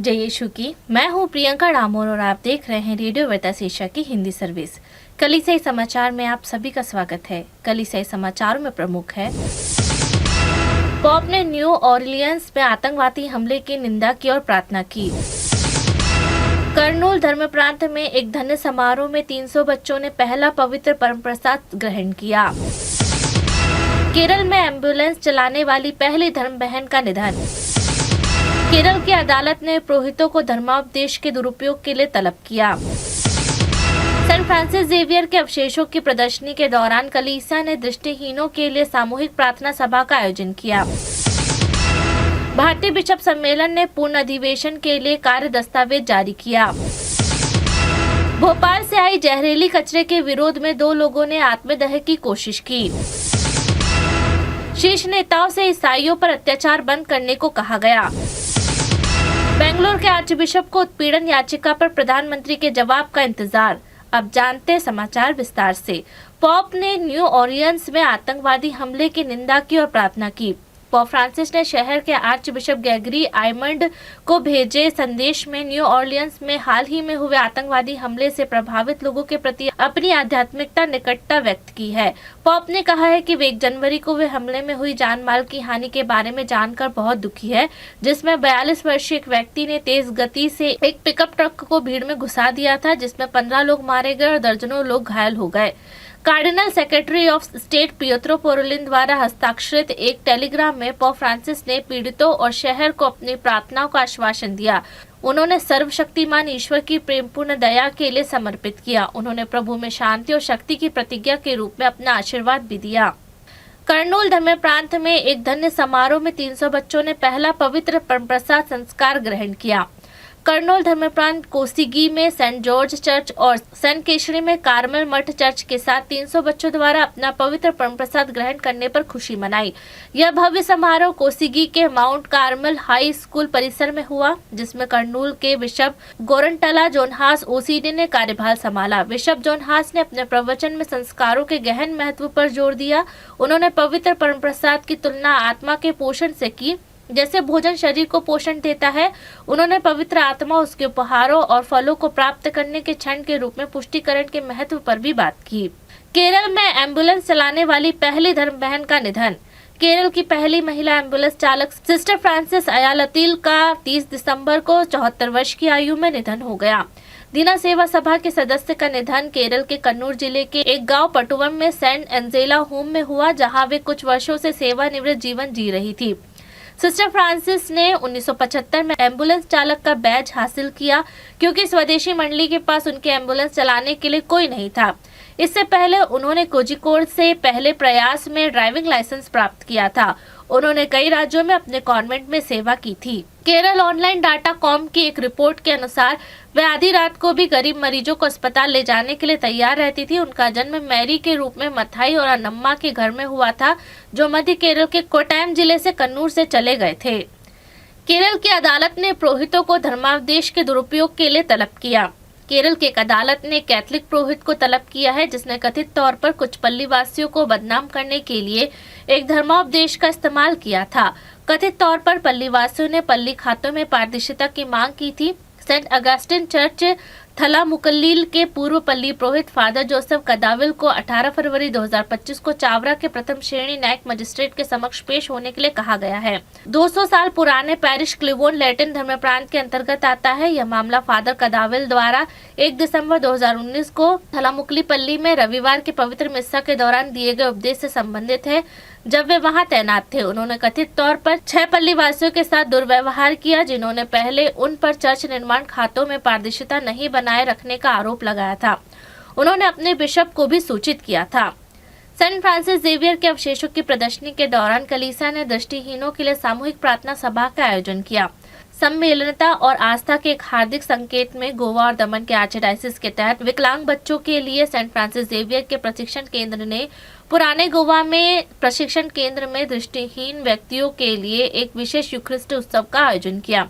जय यीशु की। मैं हूं प्रियंका डामोर और आप देख रहे हैं रेडियो वर्ताशीषा की हिंदी सर्विस। कलीसियाई समाचार में आप सभी का स्वागत है। कलीसियाई समाचारों में प्रमुख है, पॉप ने न्यू ऑरलियंस में आतंकवादी हमले की निंदा की और प्रार्थना की। कर्नूल धर्म प्रांत में एक धन्य समारोह में 300 बच्चों ने पहला पवित्र परम प्रसाद ग्रहण किया। केरल में एम्बुलेंस चलाने वाली पहली धर्म बहन का निधन। केरल की अदालत ने पुरोहितों को धर्मावदेश के दुरुपयोग के लिए तलब किया। सेंट फ्रांसिस जेवियर के अवशेषों की प्रदर्शनी के दौरान कलीसिया ने दृष्टिहीनों के लिए सामूहिक प्रार्थना सभा का आयोजन किया। भारतीय बिशप सम्मेलन ने पूर्ण अधिवेशन के लिए कार्य दस्तावेज जारी किया। भोपाल से आई जहरीली कचरे के विरोध में 2 लोगों ने आत्मदाह की कोशिश की। शीर्ष नेताओं से ईसाइयों पर अत्याचार बंद करने को कहा गया। बेंगलुरु के आर्च बिशप को उत्पीड़न याचिका पर प्रधानमंत्री के जवाब का इंतजार। अब जानते हैं समाचार विस्तार से। पॉप ने न्यू ऑरलियंस में आतंकवादी हमले की निंदा की और प्रार्थना की। पॉप फ्रांसिस ने शहर के आर्च बिशप ग्रेगरी आइमंड को भेजे संदेश में न्यू ऑरलियंस में हाल ही में हुए आतंकवादी हमले से प्रभावित लोगों के प्रति अपनी आध्यात्मिकता निकटता व्यक्त की है। पॉप ने कहा है कि वे 1 जनवरी को हुए हमले में हुई जान माल की हानि के बारे में जानकर बहुत दुखी है, जिसमें 42 वर्षीय एक व्यक्ति ने तेज गति से एक पिकअप ट्रक को भीड़ में घुसा दिया था, जिसमें 15 लोग मारे गए और दर्जनों लोग घायल हो गए। Cardinal secretary of state Pietro Parolin द्वारा हस्ताक्षरित एक टेलीग्राम में पॉप फ्रांसिस ने पीड़ितों और शहर को अपनी प्रार्थनाओं का आश्वासन दिया। उन्होंने सर्वशक्तिमान ईश्वर की प्रेमपूर्ण दया के लिए समर्पित किया। उन्होंने प्रभु में शांति और शक्ति की प्रतिज्ञा के रूप में अपना आशीर्वाद भी दिया। कर्नूल धर्म प्रांत में एक धन्य समारोह में 300 बच्चों ने पहला पवित्र परम प्रसाद संस्कार ग्रहण किया। कर्नूल धर्म प्रांत कोसिगी में सेंट जॉर्ज चर्च और सेंट केशरी में कार्मल मठ चर्च के साथ 300 बच्चों द्वारा अपना पवित्र परम प्रसाद ग्रहण करने पर खुशी मनाई। यह भव्य समारोह कोसिगी के माउंट कार्मल हाई स्कूल परिसर में हुआ, जिसमें कर्नूल के बिशप गोरंटला जोनहास ओसीडी ने कार्यभार संभाला। बिशप जोनहास ने अपने प्रवचन में संस्कारों के गहन महत्व पर जोर दिया। उन्होंने पवित्र परम प्रसाद की तुलना आत्मा के पोषण से की। जैसे भोजन शरीर को पोषण देता है, उन्होंने पवित्र आत्मा, उसके उपहारों और फलों को प्राप्त करने के क्षण के रूप में पुष्टिकरण के महत्व पर भी बात की। केरल में एम्बुलेंस चलाने वाली पहली धर्म बहन का निधन। केरल की पहली महिला एम्बुलेंस चालक सिस्टर फ्रांसिस अयालतील का 30 दिसंबर को 74 वर्ष की आयु में निधन हो गया। दीना सेवा सभा के सदस्य का निधन केरल के कन्नूर जिले के एक गांव पटुवम में सेंट एंजेला होम में हुआ, जहां वे कुछ वर्षों से सेवानिवृत्त जीवन जी रही थी। सिस्टर फ्रांसिस ने 1975 में एम्बुलेंस चालक का बैज हासिल किया, क्योंकि स्वदेशी मंडली के पास उनके एम्बुलेंस चलाने के लिए कोई नहीं था। इससे पहले उन्होंने कोझिकोड से पहले प्रयास में ड्राइविंग लाइसेंस प्राप्त किया था। उन्होंने कई राज्यों में अपने कॉन्वेंट में सेवा की थी। केरल ऑनलाइन डाटा कॉम की एक रिपोर्ट के अनुसार वे आधी रात को भी गरीब मरीजों को अस्पताल ले जाने के लिए तैयार रहती थी। उनका जन्म मैरी के रूप में मथाई और अनम्मा के घर में हुआ था, जो मध्य केरल के कोट्टायम जिले से कन्नूर से चले गए थे। केरल की अदालत ने पुरोहितों को धर्मावदेश के दुरुपयोग के लिए तलब किया। केरल की एक अदालत ने कैथलिक पुरोहित को तलब किया है, जिसने कथित तौर पर कुछ पल्ली वासियों को बदनाम करने के लिए एक धर्मावदेश का इस्तेमाल किया था। कथित तौर पर पल्ली वासियों ने पल्ली खातों में पारदर्शिता की मांग की थी। सेंट अगस्टिन चर्च थलामुकल्लील के पूर्व पल्ली पुरोहित फादर जोसेफ कदाविल को 18 फरवरी 2025 को चावरा के प्रथम श्रेणी न्यायिक मजिस्ट्रेट के समक्ष पेश होने के लिए कहा गया है। 200 साल पुराने पैरिश क्लिवोन लैटिन धर्म प्रांत के अंतर्गत आता है। यह मामला फादर कदाविल द्वारा 1 दिसंबर 2019 को थलामुकलीपल्ली में रविवार के पवित्र मिस्सा के दौरान दिए गए उपदेश से संबंधित है, जब वे वहां तैनात थे। उन्होंने कथित तौर पर 6 पल्ली वासियों के साथ दुर्व्यवहार किया, जिन्होंने पहले उन पर चर्च निर्माण खातों में पारदर्शिता नहीं बनाए रखने का आरोप लगाया था। उन्होंने अपने बिशप को भी सूचित किया था। सेंट फ्रांसिस जेवियर के अवशेषों की प्रदर्शनी के दौरान कलीसिया ने दृष्टिहीनों के लिए सामूहिक प्रार्थना सभा का आयोजन किया। सम्मिलनता और आस्था के एक हार्दिक संकेत में गोवा और दमन के आर्चडायसिस के तहत विकलांग बच्चों के लिए सेंट फ्रांसिस जेवियर के प्रशिक्षण केंद्र ने पुराने गोवा में प्रशिक्षण केंद्र में दृष्टिहीन व्यक्तियों के लिए एक विशेष यूखरिस्ट उत्सव का आयोजन किया।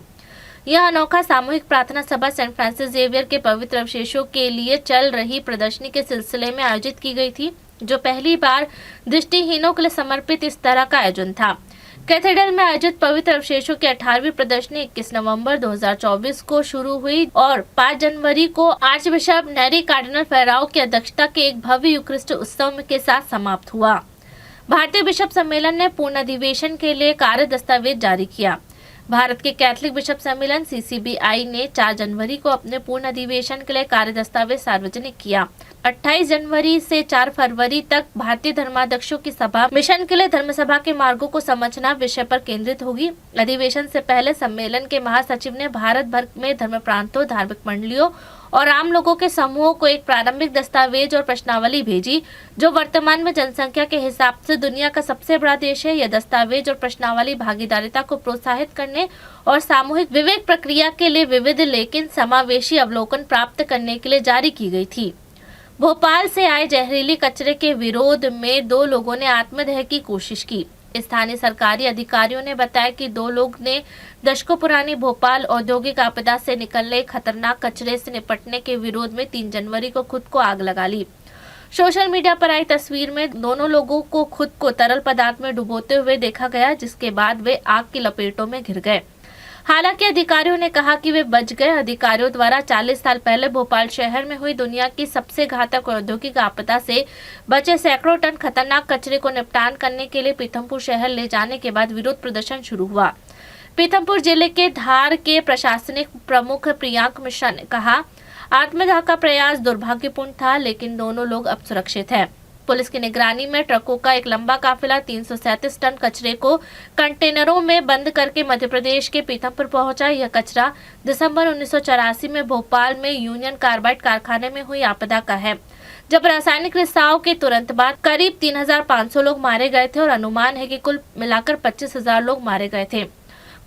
यह अनोखा सामूहिक प्रार्थना सभा सेंट फ्रांसिस जेवियर के पवित्र अवशेषों के लिए चल रही प्रदर्शनी के सिलसिले में आयोजित की गई थी, जो पहली बार दृष्टिहीनों के लिए समर्पित इस तरह का आयोजन था। कैथेड्रल में आयोजित पवित्र अवशेषों की 18वीं प्रदर्शनी 21 नवंबर 2024 को शुरू हुई और 5 जनवरी को आर्च बिशप नेरी कार्डिनल फेराओ की अध्यक्षता के एक भव्य यूकरिस्ट उत्सव के साथ समाप्त हुआ। भारतीय बिशप सम्मेलन ने पूर्ण अधिवेशन के लिए कार्य दस्तावेज जारी किया। भारत के कैथलिक बिशप सम्मेलन CCBI ने 4 जनवरी को अपने पूर्ण अधिवेशन के लिए कार्य दस्तावेज सार्वजनिक किया। 28 जनवरी से 4 फरवरी तक भारतीय धर्माध्यक्षों की सभा मिशन के लिए धर्म सभा के मार्गों को समझना विषय पर केंद्रित होगी। अधिवेशन से पहले सम्मेलन के महासचिव ने भारत भर में धर्म प्रांतों, धार्मिक मंडलियों और आम लोगों के समूहों को एक प्रारंभिक दस्तावेज और प्रश्नावली भेजी, जो वर्तमान में जनसंख्या के हिसाब से दुनिया का सबसे बड़ा देश है। यह दस्तावेज और प्रश्नावली भागीदारिता को प्रोत्साहित करने और सामूहिक विवेक प्रक्रिया के लिए विविध लेकिन समावेशी अवलोकन प्राप्त करने के लिए जारी की गई थी। भोपाल से आए जहरीली कचरे के विरोध में 2 लोगों ने आत्मदाह की कोशिश की। स्थानीय सरकारी अधिकारियों ने बताया कि 2 लोग ने दशकों पुरानी भोपाल औद्योगिक आपदा से निकलने खतरनाक कचरे से निपटने के विरोध में 3 जनवरी को खुद को आग लगा ली। सोशल मीडिया पर आई तस्वीर में दोनों लोगों को खुद को तरल पदार्थ में डुबोते हुए देखा गया, जिसके बाद वे आग की लपेटों में घिर गए। हालांकि अधिकारियों ने कहा कि वे बच गए। अधिकारियों द्वारा 40 साल पहले भोपाल शहर में हुई दुनिया की सबसे घातक औद्योगिक आपदा से बचे सैकड़ों टन खतरनाक कचरे को निपटान करने के लिए पीथमपुर शहर ले जाने के बाद विरोध प्रदर्शन शुरू हुआ। पीथमपुर जिले के धार के प्रशासनिक प्रमुख प्रियांक मिश्रा ने कहा, आत्मदाह का प्रयास दुर्भाग्यपूर्ण था, लेकिन दोनों लोग अब सुरक्षित हैं। पुलिस की निगरानी में ट्रकों का एक लंबा काफिला 337 टन कचरे को कंटेनरों में बंद करके मध्य प्रदेश के पीथमपुर पहुंचा। यह कचरा दिसंबर 1984 में भोपाल में यूनियन कार्बाइड कारखाने में हुई आपदा का है, जब रासायनिक रिसाव के तुरंत बाद करीब 3500 लोग मारे गए थे और अनुमान है कि कुल मिलाकर 25,000 लोग मारे गए थे।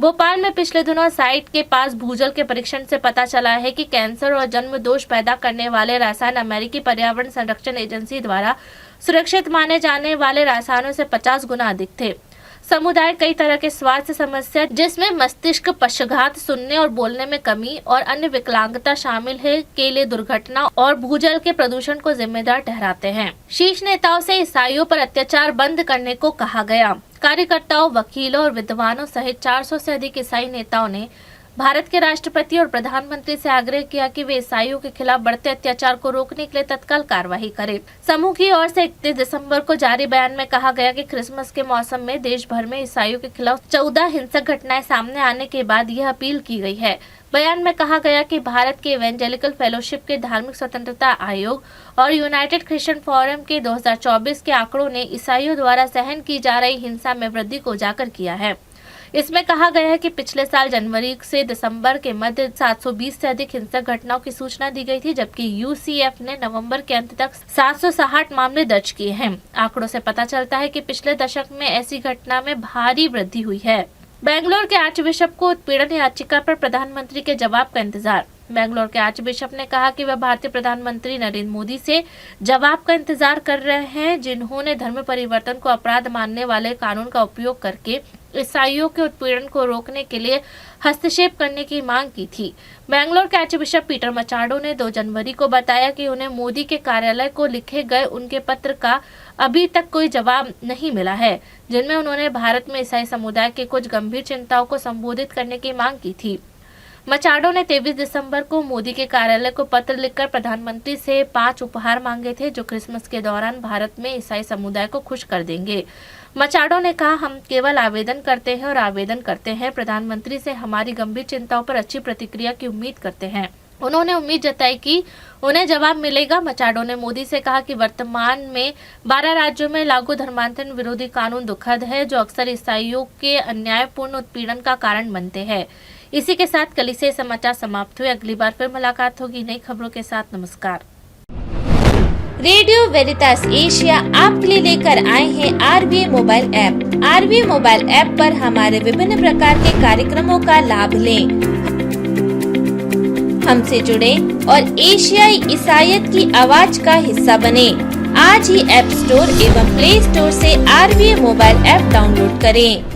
भोपाल में पिछले दिनों साइट के पास भूजल के परीक्षण से पता चला है कि कैंसर और जन्म दोष पैदा करने वाले रसायन अमेरिकी पर्यावरण संरक्षण एजेंसी द्वारा सुरक्षित माने जाने वाले रसायनों से 50 गुना अधिक थे। समुदाय कई तरह के स्वास्थ्य समस्या, जिसमें मस्तिष्क पक्षाघात, सुनने और बोलने में कमी और अन्य विकलांगता शामिल है, के लिए दुर्घटना और भूजल के प्रदूषण को जिम्मेदार ठहराते हैं। शीर्ष नेताओं से ईसाइयों पर अत्याचार बंद करने को कहा गया। कार्यकर्ताओं, वकीलों और विद्वानों सहित 400 से अधिक ईसाई नेताओं ने भारत के राष्ट्रपति और प्रधानमंत्री से आग्रह किया कि वे ईसाइयों के खिलाफ बढ़ते अत्याचार को रोकने के लिए तत्काल कार्रवाई करें। समूह की ओर से 31 दिसंबर को जारी बयान में कहा गया कि क्रिसमस के मौसम में देश भर में ईसाइयों के खिलाफ 14 हिंसक घटनाएं सामने आने के बाद यह अपील की गई है। बयान में कहा गया कि भारत के इवेंजेलिकल फेलोशिप के धार्मिक स्वतंत्रता आयोग और यूनाइटेड क्रिश्चियन फोरम के 2024 के आंकड़ों ने ईसाइयों द्वारा सहन की जा रही हिंसा में वृद्धि को उजागर किया है। इसमें कहा गया है कि पिछले साल जनवरी से दिसंबर के मध्य 720 से अधिक हिंसक घटनाओं की सूचना दी गई थी, जबकि UCF ने नवंबर के अंत तक 760 मामले दर्ज किए हैं। आंकड़ों से पता चलता है कि पिछले दशक में ऐसी घटना में भारी वृद्धि हुई है। बेंगलोर के आर्च बिशप को उत्पीड़न याचिका पर प्रधानमंत्री के जवाब का इंतजार। बेंगलोर के आर्च बिशप ने कहा कि वह भारतीय प्रधानमंत्री नरेंद्र मोदी से जवाब का इंतजार कर रहे हैं, जिन्होंने धर्म परिवर्तन को अपराध मानने वाले कानून का उपयोग करके ईसाइयों के उत्पीड़न को रोकने के लिए हस्तक्षेप करने की मांग की थी। बेंगलोर के आर्च बिशप पीटर मचाडो ने 2 जनवरी को बताया कि उन्हें मोदी के कार्यालय को लिखे गए उनके पत्र का अभी तक कोई जवाब नहीं मिला है, जिनमें उन्होंने भारत में ईसाई समुदाय के कुछ गंभीर चिंताओं को संबोधित करने की मांग की थी। मचाडो ने 23 दिसंबर को मोदी के कार्यालय को पत्र लिखकर प्रधानमंत्री से 5 उपहार मांगे थे, जो क्रिसमस के दौरान भारत में ईसाई समुदाय को खुश कर देंगे। मचाडो ने कहा, हम केवल आवेदन करते हैं और आवेदन करते हैं। प्रधानमंत्री से हमारी गंभीर चिंताओं पर अच्छी प्रतिक्रिया की उम्मीद करते हैं। उन्होंने उम्मीद जताई कि उन्हें जवाब मिलेगा। मचाडो ने मोदी से कहा कि वर्तमान में 12 राज्यों में लागू धर्मांतरण विरोधी कानून दुखद है, जो अक्सर ईसाइयों के अन्यायपूर्ण उत्पीड़न का कारण बनते हैं। इसी के साथ कलीसिया समाचार समाप्त हुए। अगली बार फिर मुलाकात होगी नई खबरों के साथ। नमस्कार। रेडियो वेरितास एशिया आपके लिए लेकर आए हैं RVA mobile app. RVA mobile app पर हमारे विभिन्न प्रकार के कार्यक्रमों का लाभ लें, हमसे जुड़े और एशियाई ईसाईयत की आवाज का हिस्सा बने। आज ही ऐप स्टोर एवं प्ले स्टोर से RVA मोबाइल ऐप डाउनलोड करें।